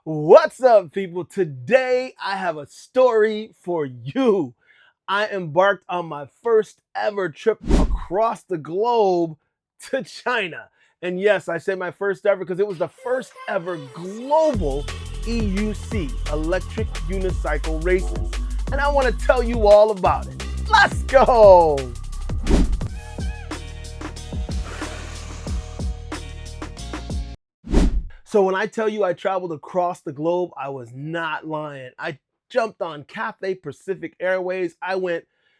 What's up, people? Today I have a story for you. I embarked on my first ever trip across the globe to China. And yes, I say my first ever because it was the first ever global EUC, electric unicycle races. And I want to tell you all about it. Let's go! So when I tell you I traveled across the globe, I was not lying. I jumped on Cathay Pacific Airways. Now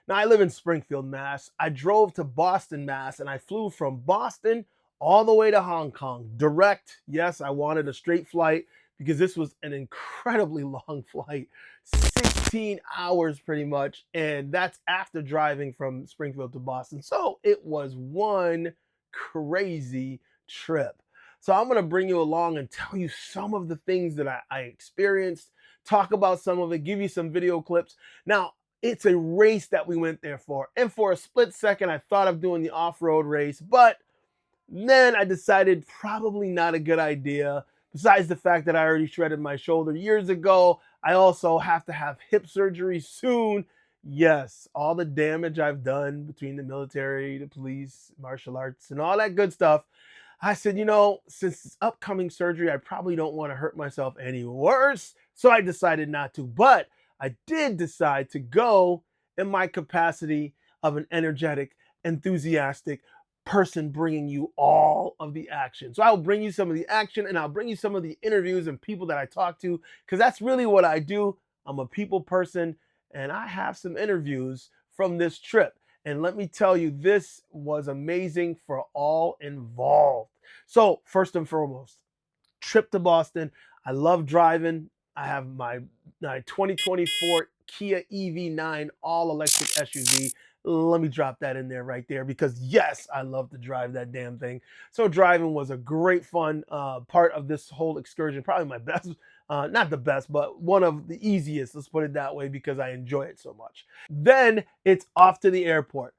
I live in Springfield, Mass. I drove to Boston, Mass, and I flew from Boston all the way to Hong Kong. Direct, yes, I wanted a straight flight because this was an incredibly long flight, 16 hours pretty much, and that's after driving from Springfield to Boston. So it was one crazy trip. So I'm going to bring you along and tell you some of the things that I experienced, talk about some of it, give you some video clips. Now, it's a race that we went there for. And for a split second, I thought of doing the off-road race, but then I decided probably not a good idea. Besides the fact that I already shredded my shoulder years ago, I also have to have hip surgery soon. Yes, all the damage I've done between the military, the police, martial arts, and all that good stuff. I said, since it's upcoming surgery, I probably don't want to hurt myself any worse. So I decided not to. But I did decide to go in my capacity of an energetic, enthusiastic person bringing you all of the action. So I'll bring you some of the action and I'll bring you some of the interviews and people that I talk to, because that's really what I do. I'm a people person and I have some interviews from this trip. And let me tell you, this was amazing for all involved. So first and foremost, trip to Boston. I love driving. I have my 2024 Kia EV9 all-electric SUV. Let me drop that in there right there because, yes, I love to drive that damn thing. So driving was a great fun part of this whole excursion. Probably my best, not the best, but one of the easiest, let's put it that way, because I enjoy it so much. Then it's off to the airport.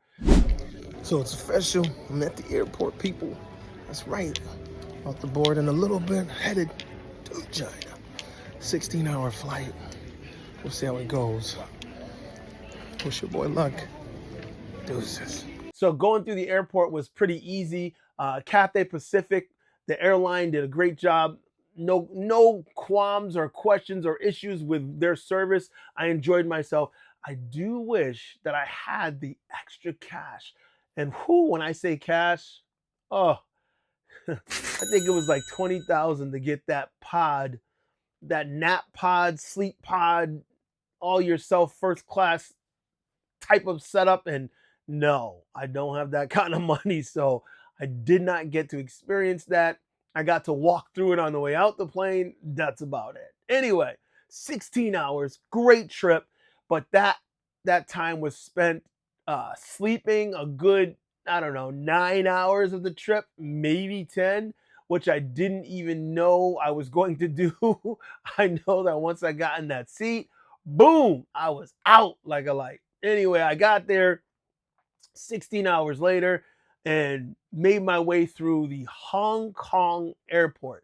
So it's official. I'm at the airport, people. That's right. Off the board in a little bit, headed to China. 16-hour flight. We'll see how it goes. Wish your boy luck. Deuces. So going through the airport was pretty easy. Cathay Pacific, the airline, did a great job. No qualms or questions or issues with their service. I enjoyed myself. I do wish that I had the extra cash. And when I say cash, oh, I think it was like 20,000 to get that pod, that nap pod, sleep pod, all yourself first class type of setup. And no, I don't have that kind of money. So I did not get to experience that. I got to walk through it on the way out the plane. That's about it. Anyway, 16 hours, great trip. But that time was spent sleeping a good, 9 hours of the trip, maybe 10, which I didn't even know I was going to do. I know that once I got in that seat, boom, I was out like a light. Anyway, I got there 16 hours later and made my way through the Hong Kong airport.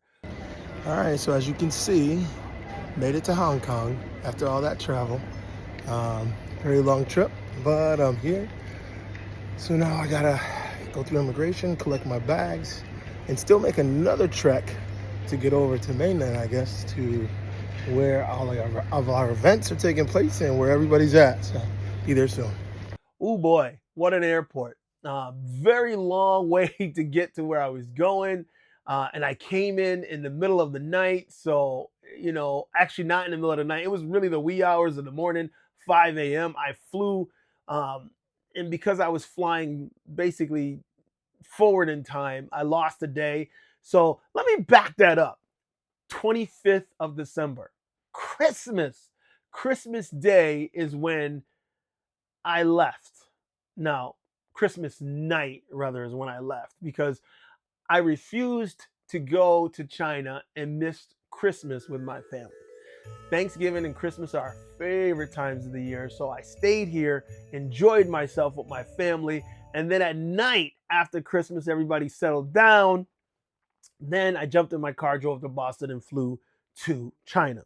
All right, so as you can see, made it to Hong Kong after all that travel. Very long trip, but I'm here. So now I gotta go through immigration, collect my bags, and still make another trek to get over to mainland, I guess, to where all of our events are taking place and where everybody's at. So be there soon. Oh boy, what an airport. Very long way to get to where I was going. And I came in the middle of the night. So, actually not in the middle of the night. It was really the wee hours of the morning, 5 a.m. I flew, and because I was flying basically forward in time, I lost a day. So let me back that up. 25th of December, Christmas Day is when I left. Now, Christmas night, rather, is when I left because I refused to go to China and missed Christmas with my family. Thanksgiving and Christmas are our favorite times of the year, so I stayed here, enjoyed myself with my family, and then at night, after Christmas, everybody settled down. Then I jumped in my car, drove to Boston, and flew to China.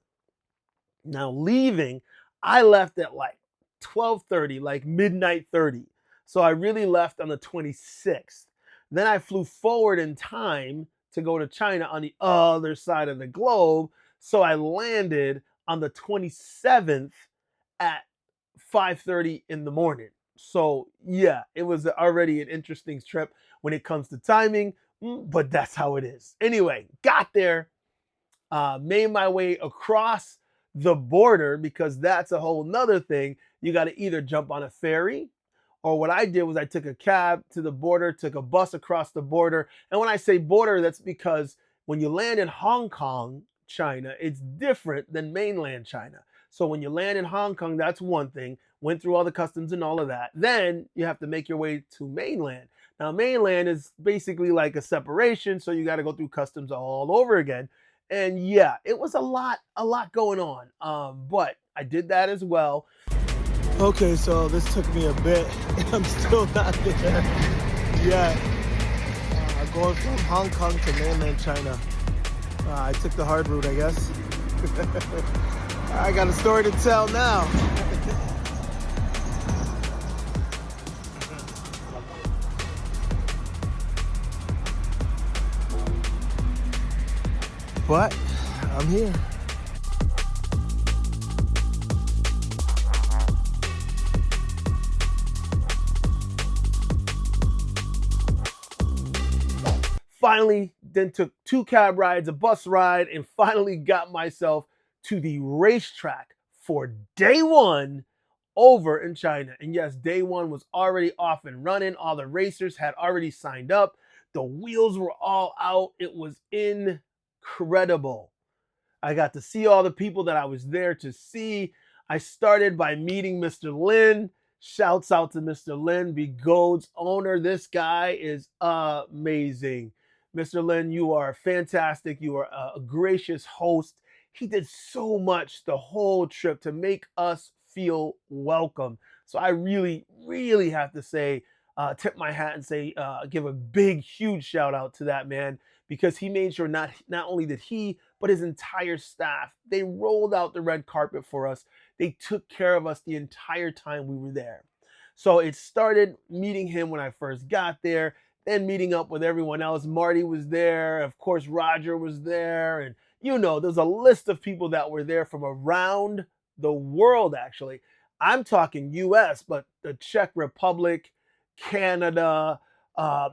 Now leaving, I left at like 12:30, like midnight 30. So I really left on the 26th. Then I flew forward in time to go to China on the other side of the globe. So I landed on the 27th at 5:30 in the morning. So yeah, it was already an interesting trip when it comes to timing, but that's how it is. Anyway, got there, made my way across the border because that's a whole nother thing. You got to either jump on a ferry, or what I did was I took a cab to the border, took a bus across the border. And when I say border, that's because when you land in Hong Kong, China, it's different than mainland China. So when you land in Hong Kong, that's one thing. Went through all the customs and all of that. Then you have to make your way to mainland. Now, mainland is basically like a separation, so you got to go through customs all over again. And yeah, it was a lot going on. But I did that as well. Okay, so this took me a bit. I'm still not there yet. Going from Hong Kong to mainland China. I took the hard route, I guess. I got a story to tell now. But I'm here. Finally, then took 2 cab rides, a bus ride, and finally got myself to the racetrack for day 1 over in China. And yes, day 1 was already off and running. All the racers had already signed up. The wheels were all out. It was incredible. I got to see all the people that I was there to see. I started by meeting Mr. Lin. Shouts out to Mr. Lin, Begode's owner. This guy is amazing. Mr. Lin, you are fantastic. You are a gracious host. He did so much the whole trip to make us feel welcome. So I really, really have to say, tip my hat and say, give a big, huge shout out to that man, because he made sure not only did he, but his entire staff, they rolled out the red carpet for us. They took care of us the entire time we were there. So it started meeting him when I first got there, then meeting up with everyone else. Marty was there. Of course, Roger was there. And, there's a list of people that were there from around the world, actually. I'm talking US, but the Czech Republic, Canada,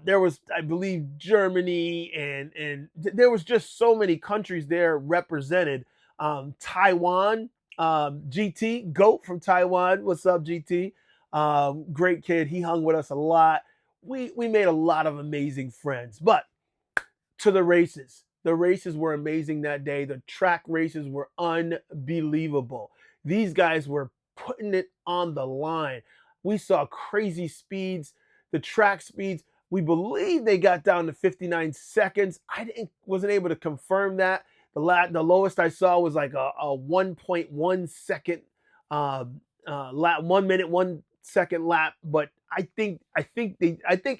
there was, I believe, Germany, and there was just so many countries there represented. Taiwan, GT, GOAT from Taiwan. What's up, GT? Great kid. He hung with us a lot. We made a lot of amazing friends. But to the races. The races were amazing that day. The track races were unbelievable. These guys were putting it on the line. We saw crazy speeds. The track speeds, we believe they got down to 59 seconds. Wasn't able to confirm that. The lowest I saw was like a 1.1 second lap, 1 minute, 1 second lap. But I think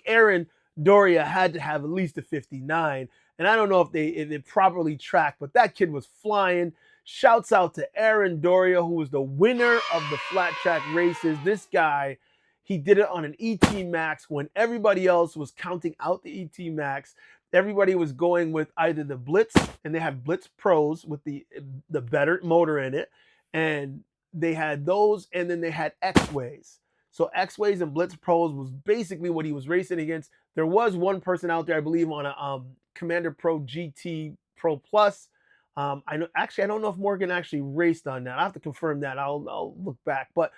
Aaron Doria had to have at least a 59. And I don't know if they properly tracked, but that kid was flying. Shouts out to Aaron Doria, who was the winner of the flat track races. This guy, he did it on an ET Max when everybody else was counting out the ET Max. Everybody was going with either the Blitz, and they had Blitz Pros with the better motor in it, and they had those, and then they had X-Ways. So X-Ways and Blitz Pros was basically what he was racing against. There was one person out there, I believe, on a Commander Pro GT Pro Plus. I don't know if Morgan actually raced on that. I'll have to confirm that. I'll look back, but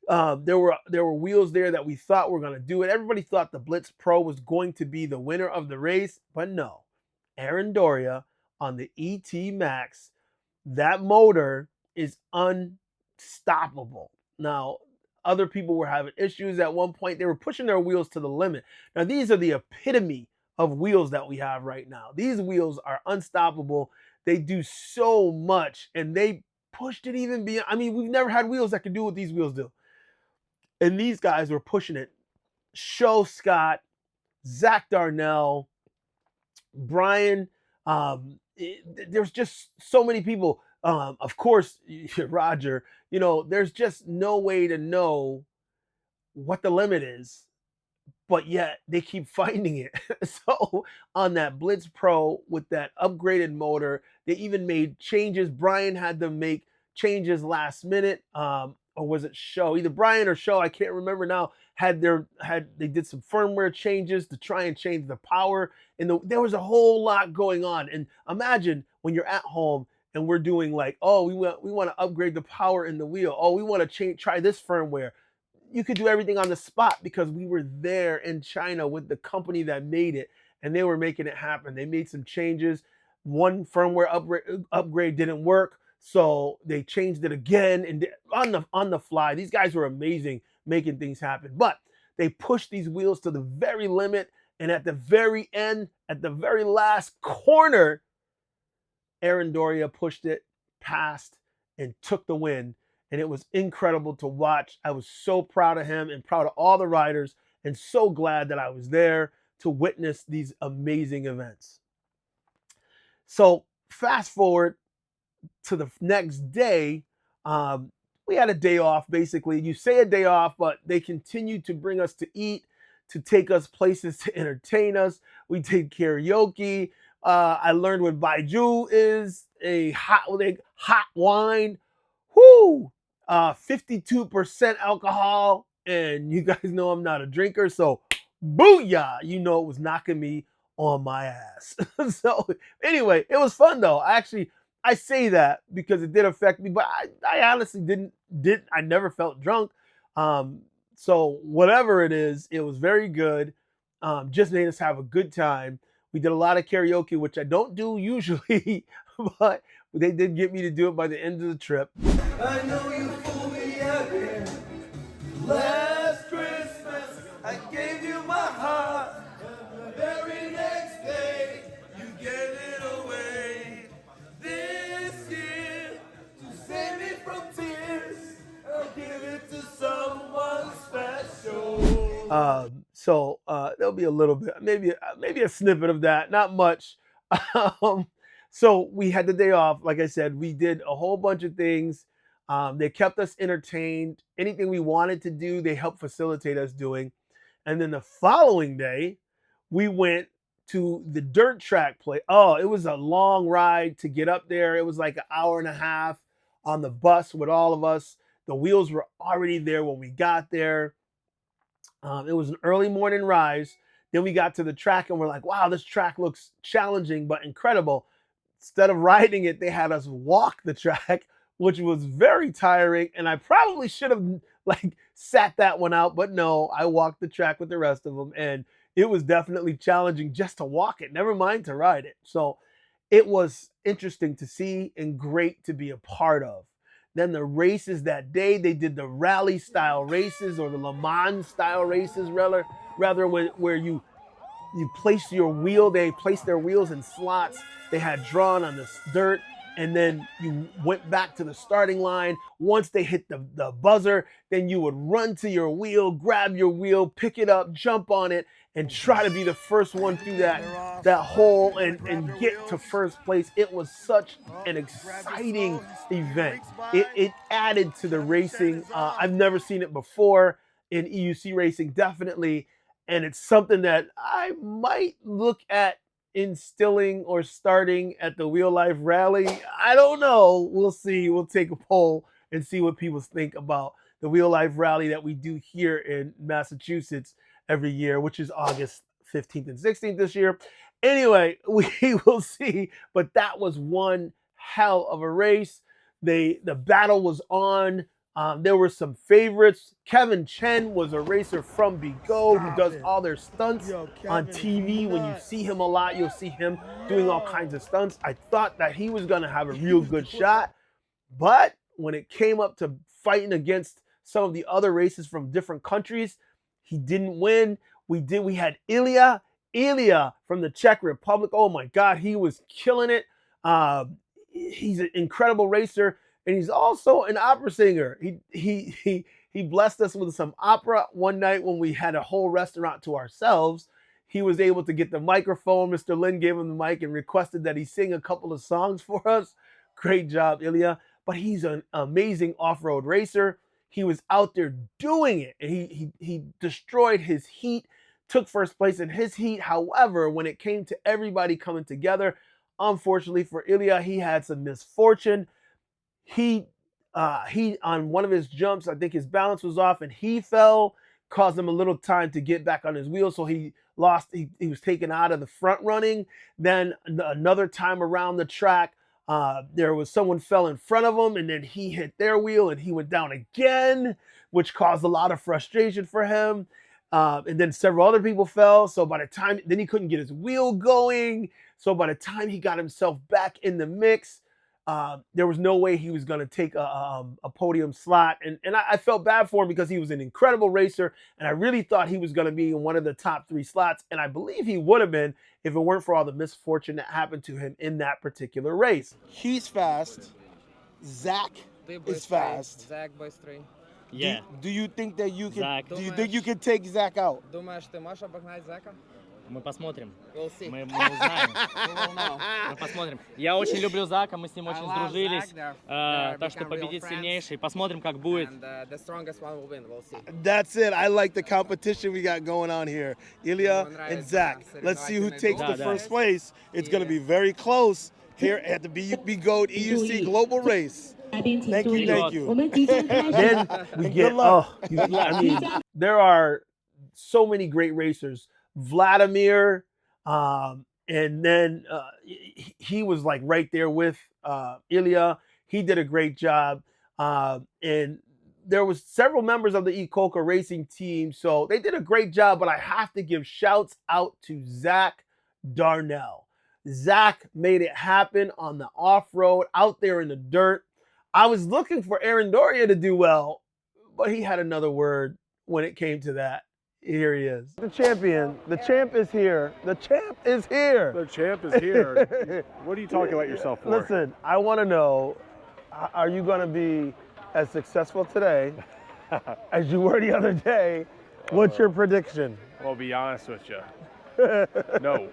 there were wheels there that we thought were going to do it. Everybody thought the Blitz Pro was going to be the winner of the race, but no. Aaron Doria on the ET Max, that motor is unstoppable. Now, other people were having issues at one point. They were pushing their wheels to the limit. Now, these are the epitome of wheels that we have right now. These wheels are unstoppable. They do so much, and they pushed it even beyond. I mean, we've never had wheels that can do what these wheels do. And these guys were pushing it. Show Scott, Zach Darnell, Brian there's just so many people. Of course, Roger, there's just no way to know what the limit is, but yet they keep finding it. So on that Blitz Pro with that upgraded motor, they even made changes. Brian had to make changes last minute, or was it Show? Either Brian or Show, I can't remember now. They did some firmware changes to try and change the power, and there was a whole lot going on. And imagine when you're at home and we're doing like, oh, we want to upgrade the power in the wheel. Oh, we want to try this firmware. You could do everything on the spot because we were there in China with the company that made it, and they were making it happen. They made some changes. One firmware upgrade didn't work, so they changed it again and on the fly. These guys were amazing making things happen. But they pushed these wheels to the very limit, and at the very end, at the very last corner, Aaron Doria pushed it past and took the win. And it was incredible to watch. I was so proud of him and proud of all the riders, and so glad that I was there to witness these amazing events. So fast forward to the next day, we had a day off. Basically, you say a day off, but they continued to bring us to eat, to take us places to entertain us. We did karaoke. I learned what Baijiu is, a hot wine. Whoo! 52% alcohol, and you guys know I'm not a drinker, so booyah! It was knocking me on my ass. So anyway, it was fun though. I say that because it did affect me, but I honestly I never felt drunk. So whatever it is, it was very good. Just made us have a good time. We did a lot of karaoke, which I don't do usually, but they did get me to do it by the end of the trip. I know you fooled me again. Last Christmas, I gave you my heart. The very next day, you gave it away. This year, to save me from tears, I'll give it to someone special. So there'll be a little bit, maybe a snippet of that, not much. So we had the day off. Like I said, we did a whole bunch of things. They kept us entertained. Anything we wanted to do, they helped facilitate us doing. And then the following day, we went to the dirt track play. Oh, it was a long ride to get up there. It was like an hour and a half on the bus with all of us. The wheels were already there when we got there. It was an early morning rise. Then we got to the track and we're like, wow, this track looks challenging but incredible. Instead of riding it, they had us walk the track, which was very tiring. And I probably should have sat that one out, but no, I walked the track with the rest of them. And it was definitely challenging just to walk it, never mind to ride it. So it was interesting to see and great to be a part of. Then the races that day, they did the rally style races, or the Le Mans style races, rather where you place your wheel. They placed their wheels in slots they had drawn on this dirt, and then you went back to the starting line. Once they hit the buzzer, then you would run to your wheel, grab your wheel, pick it up, jump on it, and try to be the first one through that hole and get to first place. It was such an exciting event. It added to the racing. I've never seen it before in EUC racing, definitely. And it's something that I might look at instilling or starting at the Wheel Life Rally. I don't know. We'll see. We'll take a poll and see what people think about the Wheel Life Rally that we do here in Massachusetts every year, which is August 15th and 16th this year. Anyway, we will see. But that was one hell of a race. The battle was on. There were some favorites. Kevin Chen was a racer from Begode who does all their stunts on TV. When you see him a lot, you'll see him doing all kinds of stunts. I thought that he was going to have a real good shot. But when it came up to fighting against some of the other races from different countries, he didn't win. We had Ilya from the Czech Republic. Oh my God, he was killing it. He's an incredible racer. And he's also an opera singer. He blessed us with some opera one night when we had a whole restaurant to ourselves. he was able to get the microphone. Mr. Lin gave him the mic and requested that he sing a couple of songs for us. Great job, Ilya. But he's an amazing off-road racer. He was out there doing it. And he destroyed his heat, took first place in his heat. However, when it came to everybody coming together, unfortunately for Ilya, he had some misfortune. He on one of his jumps, I think his balance was off and he fell, caused him a little time to get back on his wheel. So he lost, he was taken out of the front running. Then another time around the track, there was someone fell in front of him and then he hit their wheel and he went down again, which caused a lot of frustration for him. And then several other people fell. So by the time, then he couldn't get his wheel going. So by the time he got himself back in the mix, there was no way he was going to take a podium slot. And I felt bad for him because he was an incredible racer. And I really thought he was going to be in one of the top 3 slots. And I believe he would have been if it weren't for all the misfortune that happened to him in that particular race. He's fast. Zach is fast. Zach boys 3. Yeah. Do you think that you can? Zach. Do you think you can take Zach out? Думаешь, ты можешь обогнать Зака? Мы посмотрим. We'll see. Мы узнаем. We will know. Мы посмотрим. Я очень люблю Зака, мы с ним I очень love сдружились. Zach. They're Так что become real победит friends. сильнейший. Посмотрим, как будет. And the strongest one will win. We'll see. That's it. I like the competition we got going on here. Ilya and Zach. Let's see who takes the first place. It's going to be very close here at the Begode EUC Global Race. Thank you, thank you. Then we get, I mean, there are so many great racers. Vladimir, and then he was like right there with Ilya. He did a great job. And there was several members of the Ecoca racing team, so they did a great job, but I have to give shouts out to Zach Darnell. Zach made it happen on the off-road, out there in the dirt. I was looking for Aaron Doria to do well, but he had another word when it came to that. Here he is. The champion. The champ is here. The champ is here. The champ is here. What are you talking about yourself for? Listen, I want to know, are you going to be as successful today as you were the other day? What's your prediction? Well, be honest with you. No.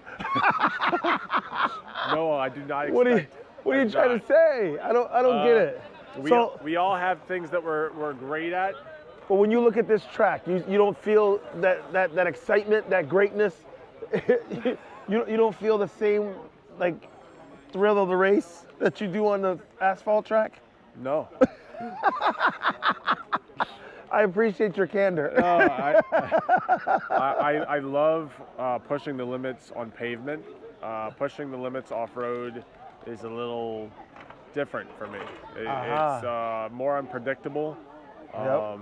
No, I do not expect. What are you trying to say? I don't get it. We all have things that we're great at. But when you look at this track, you don't feel that excitement, that greatness. you don't feel the same like thrill of the race that you do on the asphalt track? No. I appreciate your candor. No, I love pushing the limits on pavement. Pushing the limits off-road is a little different for me. It's more unpredictable. Yep.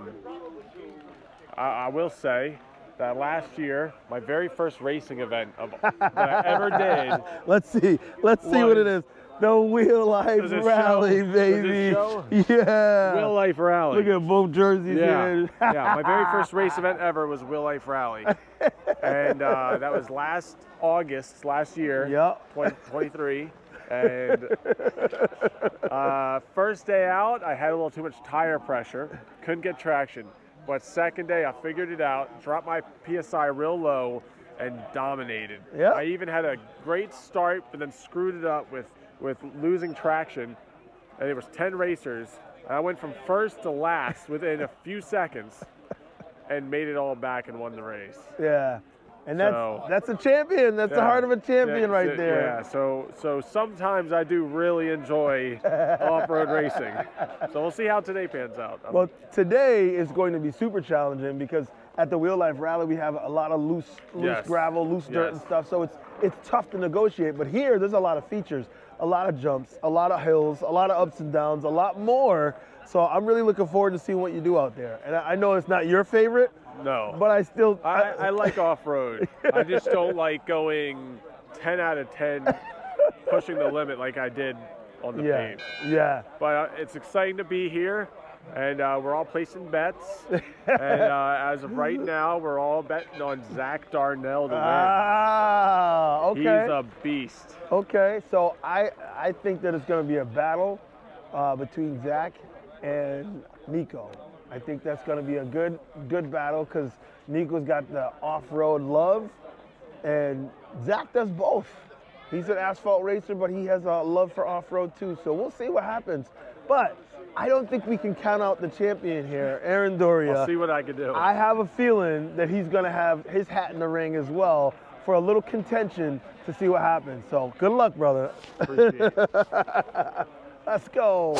I will say that last year, my very first racing event that I ever did. Let's see what it is. The Wheel Life Rally, baby. Yeah. Wheel Life Rally. Look at both jerseys here. Yeah, my very first race event ever was Wheel Life Rally. And that was last year, 2023. And first day out, I had a little too much tire pressure, couldn't get traction. But second day, I figured it out, dropped my PSI real low, and dominated. Yep. I even had a great start, but then screwed it up with losing traction. And it was 10 racers. And I went from first to last within a few seconds and made it all back and won the race. Yeah. And that's a champion. That's the heart of a champion right there. Yeah, so sometimes I do really enjoy off-road racing. So we'll see how today pans out. Well, today is going to be super challenging because at the Wheel Life Rally we have a lot of loose gravel, loose dirt and stuff. So it's tough to negotiate. But here there's a lot of features, a lot of jumps, a lot of hills, a lot of ups and downs, a lot more. So I'm really looking forward to seeing what you do out there. And I know it's not your favorite. No. But I like off-road. I just don't like going 10 out of 10 pushing the limit like I did on the pave. Yeah. But it's exciting to be here, and we're all placing bets. And as of right now, we're all betting on Zach Darnell to win. Ah, okay. He's a beast. Okay, so I think that it's going to be a battle between Zach and Nico. I think that's going to be a good battle because Nico's got the off-road love And Zach does both. He's an asphalt racer, but he has a love for off-road too. So we'll see what happens. But I don't think we can count out the champion here, Aaron Doria. I'll see what I can do. I have a feeling that he's going to have his hat in the ring as well for a little contention to see what happens. So good luck, brother. Appreciate it. Let's go.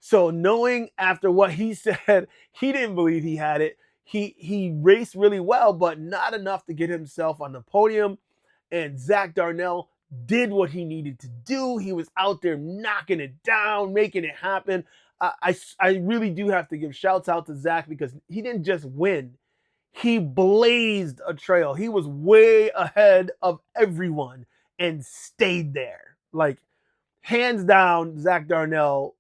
So knowing after what he said, he didn't believe he had it. He raced really well, but not enough to get himself on the podium. And Zach Darnell did what he needed to do. He was out there knocking it down, making it happen. I really do have to give shouts out to Zach because he didn't just win. He blazed a trail. He was way ahead of everyone and stayed there. Like, hands down, Zach Darnell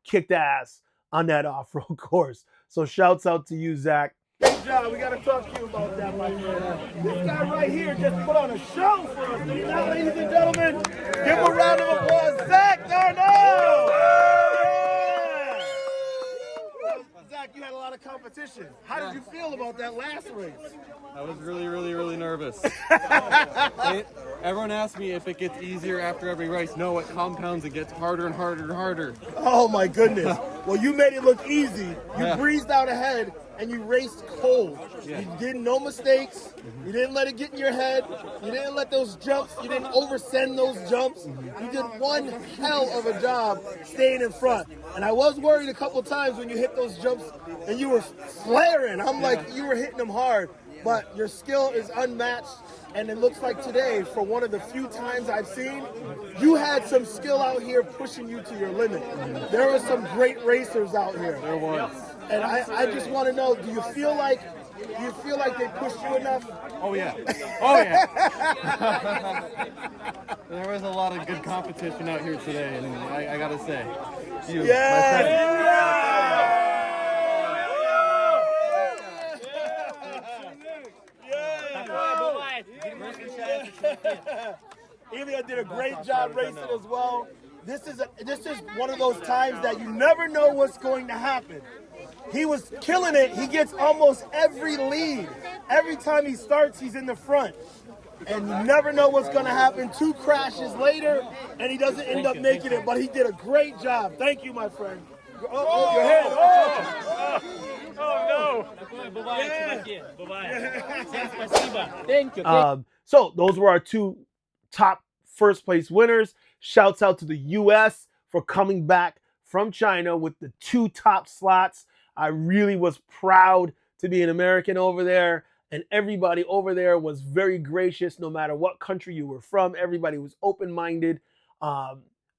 kicked ass on that off-road course. So shouts out to you, Zach. Great job. We got to talk to you about that, my friend. This guy right here just put on a show for us. Now, ladies and gentlemen, give him a round of applause. Zach Darnell! Zach, you had a lot of competition. How did you feel about that last race? I was really nervous. Everyone asks me if it gets easier after every race. No, it compounds. It gets harder and harder and harder. Oh, my goodness. Well, you made it look easy. You breezed out ahead, and you raced cold. Yeah. You did no mistakes. You didn't let it get in your head. You didn't let those jumps, you didn't oversend those jumps. You did one hell of a job staying in front. And I was worried a couple times when you hit those jumps and you were flaring. I'm like, you were hitting them hard. But your skill is unmatched. And it looks like today, for one of the few times I've seen, you had some skill out here pushing you to your limit. There were some great racers out here. There was. And I just want to know, do you feel like they pushed you enough? Oh yeah. Oh yeah. There was a lot of good competition out here today, and I gotta say, you, my friend. Ilya did a great job racing as well. This is one of those times that you never know what's going to happen. He was killing it. He gets almost every lead. Every time he starts, he's in the front. And you never know what's going to happen. 2 crashes later, and he doesn't end up making it. But he did a great job. Thank you, my friend. Oh, your head. Oh no. Thank you. So those were our 2 top first place winners. Shouts out to the U.S. for coming back from China with the 2 top slots. I really was proud to be an American over there, and everybody over there was very gracious no matter what country you were from. Everybody was open-minded.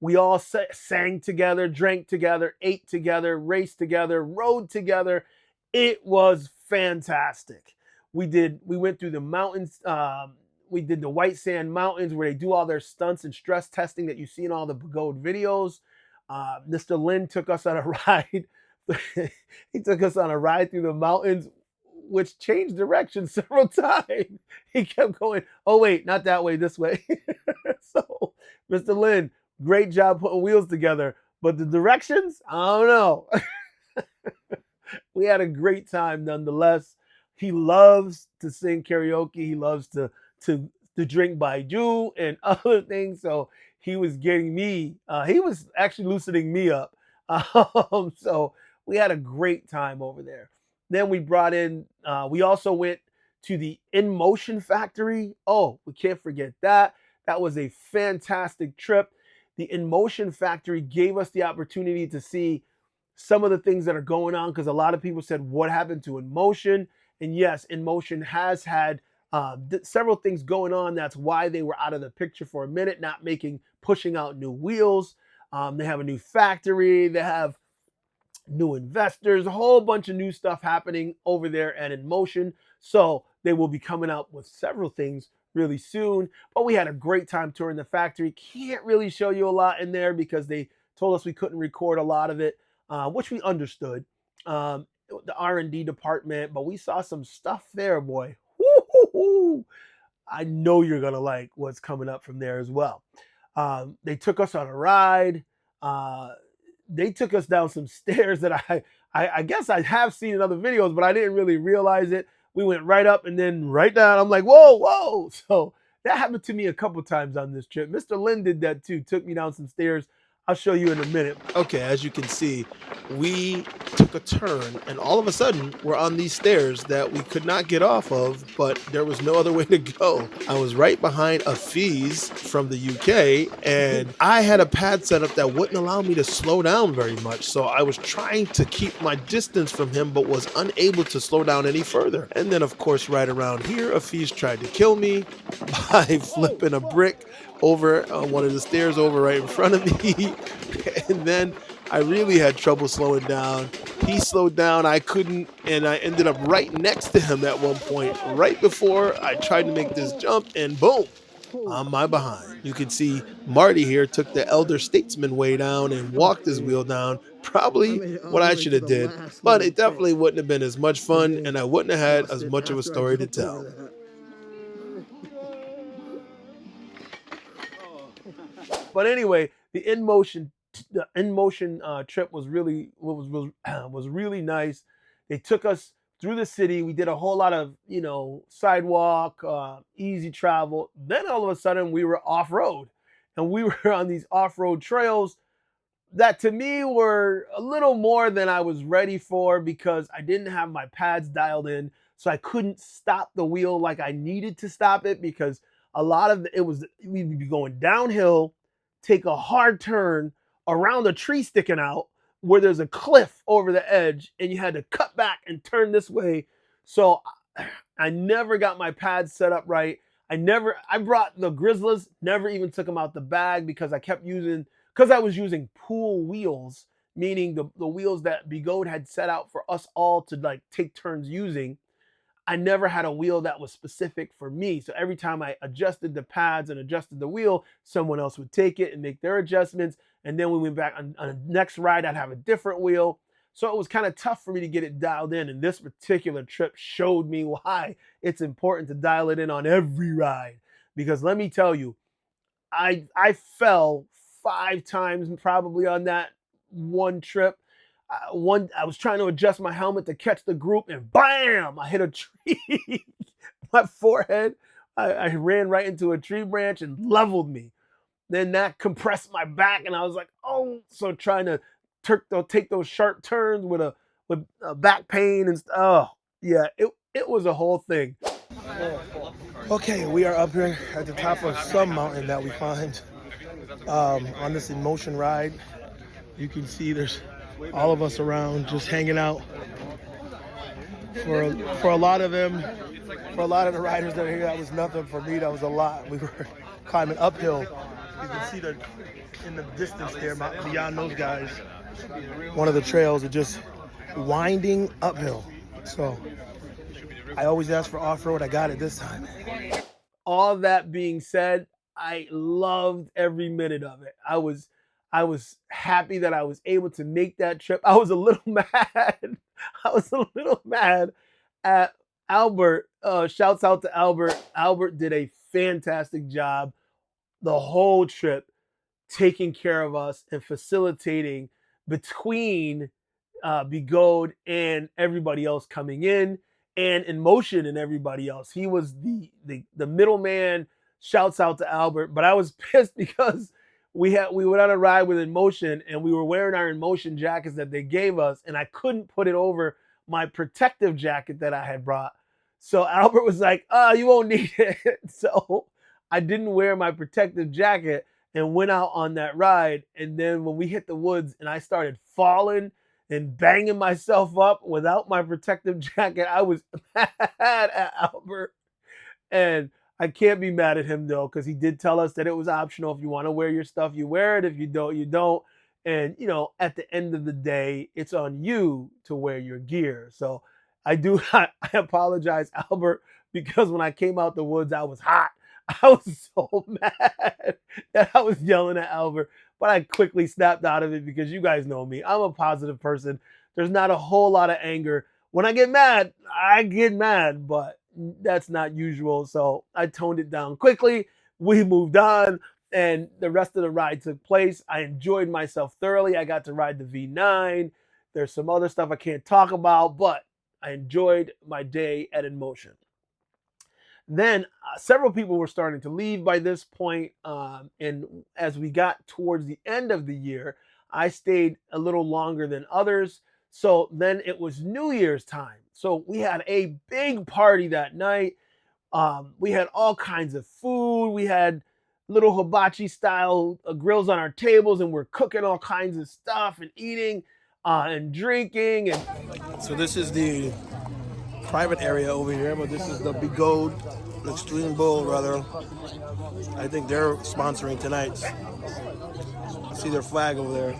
We all sang together, drank together, ate together, raced together, rode together. It was fantastic. We went through the mountains. We did the White Sand Mountains where they do all their stunts and stress testing that you see in all the Begode videos. Mr. Lin took us on a ride. He took us on a ride through the mountains, which changed direction several times. He kept going, oh wait, not that way, this way. So, Mr. Lin, great job putting wheels together, but the directions, I don't know. We had a great time nonetheless. He loves to sing karaoke. He loves to drink baijiu and other things. So he was getting me, he was actually loosening me up. So we had a great time over there. Then we brought in, we also went to the InMotion factory. Oh, we can't forget that. That was a fantastic trip. The InMotion factory gave us the opportunity to see some of the things that are going on, because a lot of people said, what happened to InMotion? And yes, InMotion has had several things going on. That's why they were out of the picture for a minute, not pushing out new wheels. They have a new factory. They have new investors, a whole bunch of new stuff happening over there at InMotion. So they will be coming out with several things really soon. But we had a great time touring the factory. Can't really show you a lot in there because they told us we couldn't record a lot of it, which we understood. The R&D department, but we saw some stuff there, boy. Woo-hoo-hoo. I know you're gonna like what's coming up from there as well. They took us on a ride. They took us down some stairs that I guess I have seen in other videos, but I didn't really realize it. we went right up and then right down. I'm like, whoa, whoa. So that happened to me a couple times on this trip. Mr. Lin did that too, took me down some stairs. I'll show you in a minute. Okay, as you can see, we took a turn and all of a sudden we're on these stairs that we could not get off of, but there was no other way to go. I was right behind Afeez from the UK and I had a pad set up that wouldn't allow me to slow down very much. So I was trying to keep my distance from him, but was unable to slow down any further. And then of course, right around here, Afeez tried to kill me by flipping a brick over one of the stairs over right in front of me. And then I really had trouble slowing down. He slowed down, I couldn't, and I ended up right next to him at one point, right before I tried to make this jump, and boom, on my behind. You can see Marty here took the elder statesman way down and walked his wheel down. Probably what I should have did, but it definitely wouldn't have been as much fun, and I wouldn't have had as much of a story to tell. But anyway, the InMotion trip was really was really nice. They took us through the city. We did a whole lot of sidewalk, easy travel. Then all of a sudden we were off road, and we were on these off road trails that to me were a little more than I was ready for because I didn't have my pads dialed in, so I couldn't stop the wheel like I needed to stop it because a lot of we'd be going downhill, take a hard turn around a tree sticking out where there's a cliff over the edge and you had to cut back and turn this way. So I never got my pads set up right. I brought the Grizzlies, never even took them out the bag because I was using pool wheels, meaning the wheels that Begode had set out for us all to like take turns using. I never had a wheel that was specific for me. So every time I adjusted the pads and adjusted the wheel, someone else would take it and make their adjustments. And then we went back on the next ride, I'd have a different wheel. So it was kind of tough for me to get it dialed in. And this particular trip showed me why it's important to dial it in on every ride. Because let me tell you, I fell 5 times probably on that one trip. I was trying to adjust my helmet to catch the group and bam, I hit a tree. My forehead, I ran right into a tree branch and leveled me. Then that compressed my back and I was like, oh, so trying to take those sharp turns with a back pain and oh yeah, it was a whole thing. Okay, we are up here at the top of some mountain that we find on this InMotion ride. You can see there's all of us around just hanging out. For a lot of them, for a lot of the riders that are here, that was nothing. For me, that was a lot. We were climbing uphill. You can see in the distance there, beyond those guys, one of the trails are just winding uphill. So I always ask for off-road. I got it this time. All that being said, I loved every minute of it. I was happy that I was able to make that trip. I was a little mad. I was a little mad at Albert. Shouts out to Albert. Albert did a fantastic job the whole trip, taking care of us and facilitating between Begode and everybody else coming in, and InMotion and everybody else. He was the middleman. Shouts out to Albert. But I was pissed because we went on a ride with InMotion and we were wearing our InMotion jackets that they gave us, and I couldn't put it over my protective jacket that I had brought. So Albert was like, oh, you won't need it. So I didn't wear my protective jacket and went out on that ride. And then when we hit the woods and I started falling and banging myself up without my protective jacket, I was mad at Albert. And I can't be mad at him though, because he did tell us that it was optional. If you want to wear your stuff, you wear it. If you don't, you don't. And at the end of the day, it's on you to wear your gear. So I apologize, Albert, because when I came out the woods, I was hot. I was so mad that I was yelling at Albert, but I quickly snapped out of it because you guys know me. I'm a positive person. There's not a whole lot of anger. When I get mad, but that's not usual. So I toned it down quickly. We moved on and the rest of the ride took place. I enjoyed myself thoroughly. I got to ride the V9. There's some other stuff I can't talk about, but I enjoyed my day at InMotion. Then several people were starting to leave by this point, and as we got towards the end of the year, I stayed a little longer than others. So then it was New Year's time. So we had a big party that night. We had all kinds of food. We had little hibachi style grills on our tables, and we're cooking all kinds of stuff and eating and drinking. And so this is the private area over here, but this is the Begode Extreme Bowl, rather. I think they're sponsoring tonight. I see their flag over there.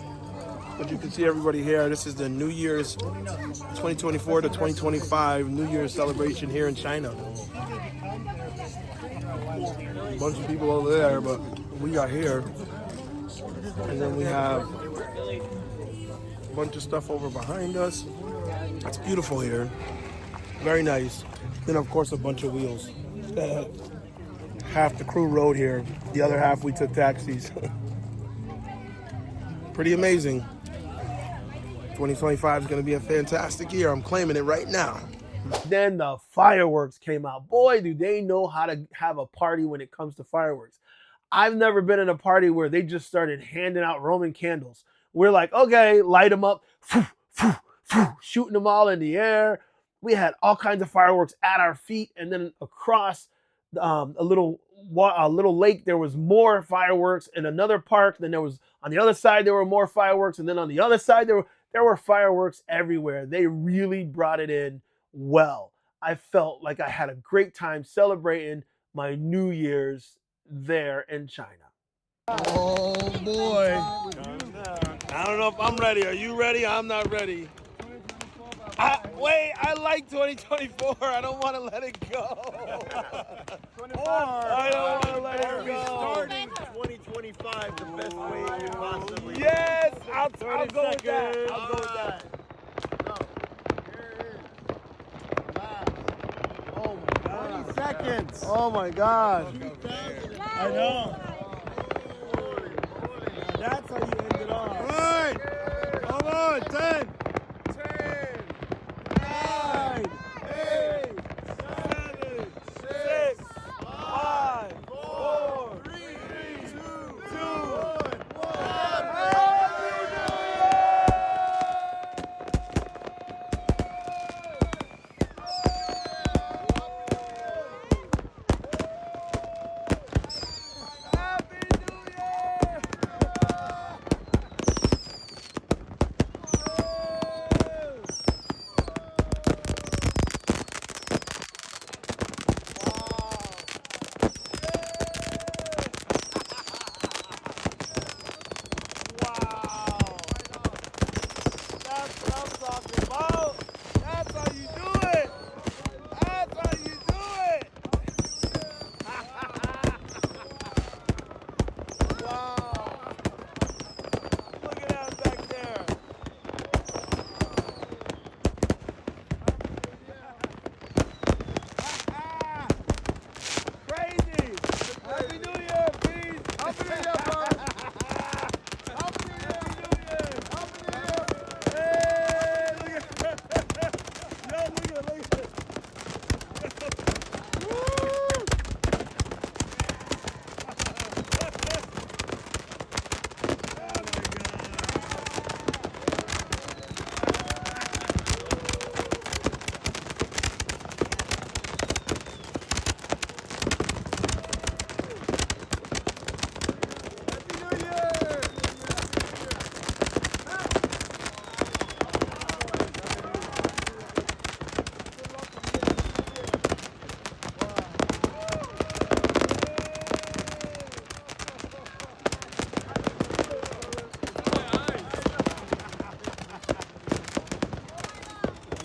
But you can see everybody here. This is the New Year's 2024 to 2025 New Year's celebration here in China. A bunch of people over there, but we are here. And then we have a bunch of stuff over behind us. It's beautiful here. Very nice. Then, of course, a bunch of wheels. Half the crew rode here. The other half, we took taxis. Pretty amazing. 2025 is going to be a fantastic year. I'm claiming it right now. Then the fireworks came out. Boy, do they know how to have a party when it comes to fireworks. I've never been in a party where they just started handing out Roman candles. We're like, okay, light them up, shooting them all in the air. We had all kinds of fireworks at our feet, and then across a little lake, there was more fireworks. In another park, then there was on the other side there were more fireworks, and then on the other side there were fireworks everywhere. They really brought it in well. I felt like I had a great time celebrating my New Year's there in China. Oh boy! I don't know if I'm ready. Are you ready? I'm not ready. Wait, I like 2024. I don't want to let it go. I don't want to let it go. Starting 2025 the best way you can possibly. Yes, I'll go with that. I'll go with that. Oh my God. 20 seconds. Oh my God. I know. That's how you end it off. All right. Come on, 10. 9, 8, 7, 6, 5, 4, 3, 2, 1.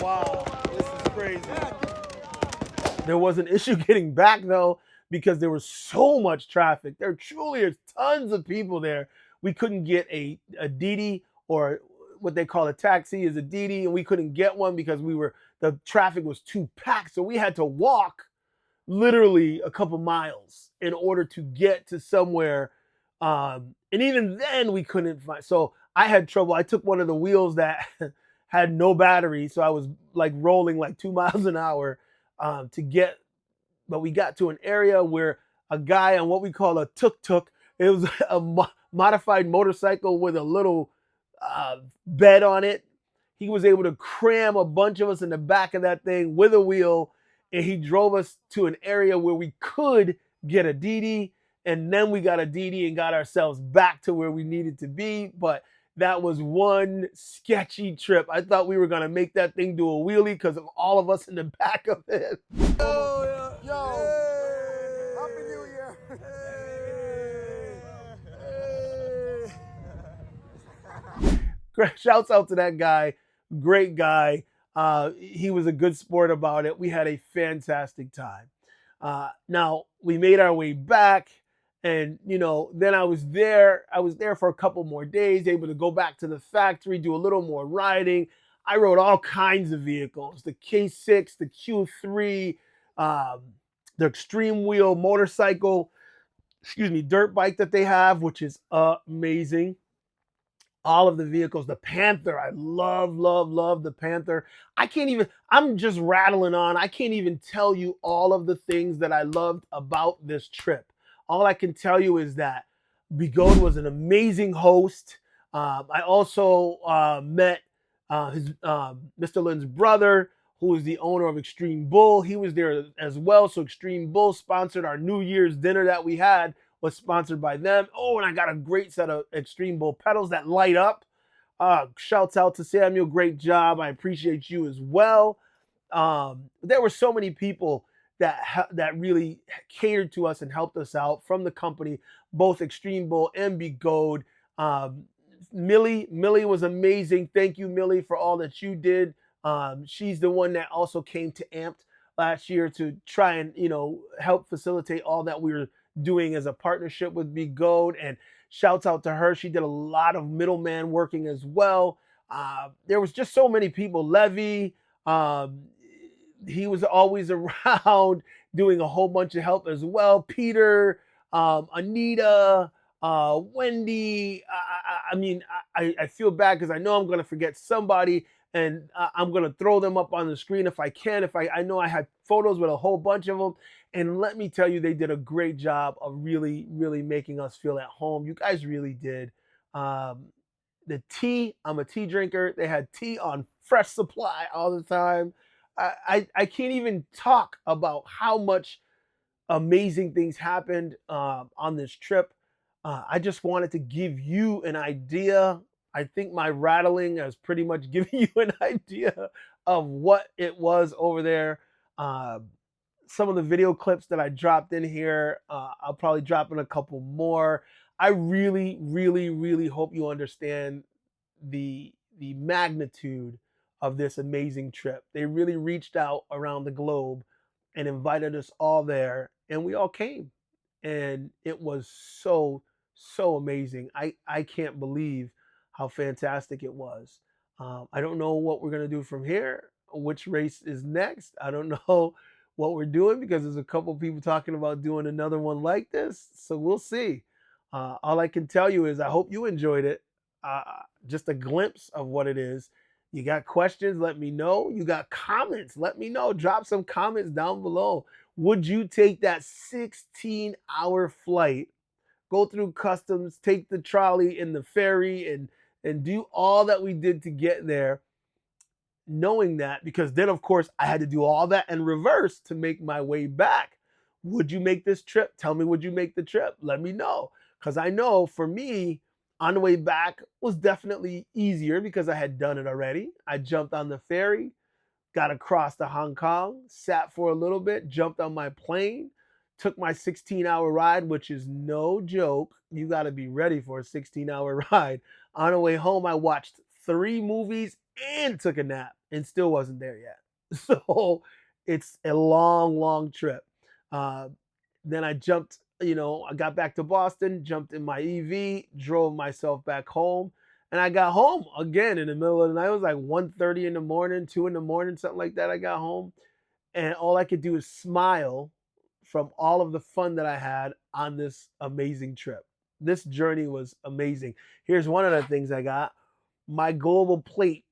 Wow, this is crazy. There was an issue getting back though, because there was so much traffic. There truly is tons of people there. We couldn't get a Didi, or what they call a taxi is a Didi, and we couldn't get one because the traffic was too packed. So we had to walk literally a couple miles in order to get to somewhere. And even then we couldn't find, so I had trouble. I took one of the wheels that had no battery, so I was like rolling like 2 miles an hour to get. But we got to an area where a guy on what we call a tuk-tuk, it was a modified motorcycle with a little bed on it. He was able to cram a bunch of us in the back of that thing with a wheel, and he drove us to an area where we could get a DD, and then we got a DD and got ourselves back to where we needed to be. But that was one sketchy trip. I thought we were gonna make that thing do a wheelie because of all of us in the back of it. Happy New Year. Shouts out to that guy. Great guy. He was a good sport about it. We had a fantastic time. Now we made our way back, and then I was there for a couple more days, able to go back to the factory, do a little more riding. I rode all kinds of vehicles, the K6, the Q3, the extreme wheel motorcycle, dirt bike that they have, which is amazing. All of the vehicles, the Panther, I love the Panther. I'm just rattling on. I can't even tell you all of the things that I loved about this trip. All I can tell you is that Begode was an amazing host. I also met Mr. Lynn's brother, who is the owner of Extreme Bull. He was there as well. So Extreme Bull sponsored our New Year's dinner that we had, was sponsored by them. Oh, and I got a great set of Extreme Bull pedals that light up. Shouts out to Samuel. Great job. I appreciate you as well. There were so many people that really catered to us and helped us out from the company, both Extreme Bull and Begode. Millie was amazing. Thank you, Millie, for all that you did. She's the one that also came to Amped last year to try and help facilitate all that we were doing as a partnership with Begode, and shouts out to her. She did a lot of middleman working as well. There was just so many people. Levy, he was always around doing a whole bunch of help as well. Peter, Anita, Wendy. I feel bad because I know I'm going to forget somebody, and I'm going to throw them up on the screen if I can. I know I had photos with a whole bunch of them. And let me tell you, they did a great job of really, really making us feel at home. You guys really did. The tea, I'm a tea drinker. They had tea on fresh supply all the time. I can't even talk about how much amazing things happened on this trip. I just wanted to give you an idea. I think my rattling has pretty much given you an idea of what it was over there. Some of the video clips that I dropped in here, I'll probably drop in a couple more. I really, really, really hope you understand the magnitude of this amazing trip. They really reached out around the globe and invited us all there, and we all came. And it was so amazing. I can't believe how fantastic it was. I don't know what we're going to do from here, which race is next. I don't know what we're doing because there's a couple people talking about doing another one like this. So we'll see. All I can tell you is I hope you enjoyed it. Just a glimpse of what it is. You got questions? Let me know. You got comments? Let me know. Drop some comments down below. Would you take that 16-hour flight, go through customs, take the trolley and the ferry, and do all that we did to get there, knowing that? Because then, of course, I had to do all that in reverse to make my way back. Would you make this trip? Tell me, would you make the trip? Let me know. Because I know for me, on the way back was definitely easier because I had done it already. I jumped on the ferry, got across to Hong Kong, sat for a little bit, jumped on my plane, took my 16-hour ride, which is no joke. You got to be ready for a 16-hour ride. On the way home, I watched 3 movies and took a nap and still wasn't there yet. So it's a long trip. Then I jumped, I got back to Boston, jumped in my EV, drove myself back home, and I got home again in the middle of the night. It was like 1:30 in the morning, 2 in the morning, something like that. I got home, and all I could do is smile from all of the fun that I had on this amazing trip. This journey was amazing. Here's one of the things I got. My global plate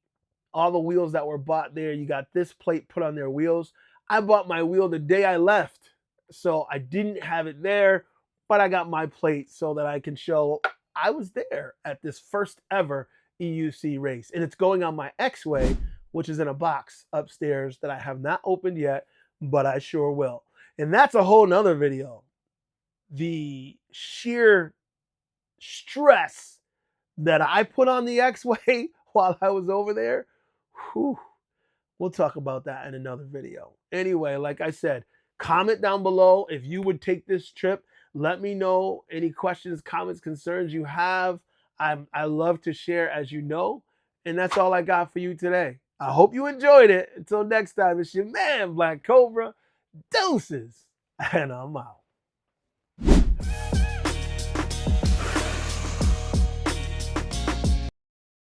all the wheels that were bought there. You got this plate put on their wheels. I bought my wheel the day I left, so I didn't have it there, but I got my plate so that I can show I was there at this first ever EUC race. And it's going on my X-Way, which is in a box upstairs that I have not opened yet, but I sure will. And that's a whole nother video. The sheer stress that I put on the X-Way while I was over there, whew, we'll talk about that in another video. Anyway, like I said, comment down below if you would take this trip. Let me know any questions, comments, concerns you have. I love to share, as you know. And that's all I got for you today. I hope you enjoyed it. Until next time, it's your man, Black Cobra. Deuces. And I'm out.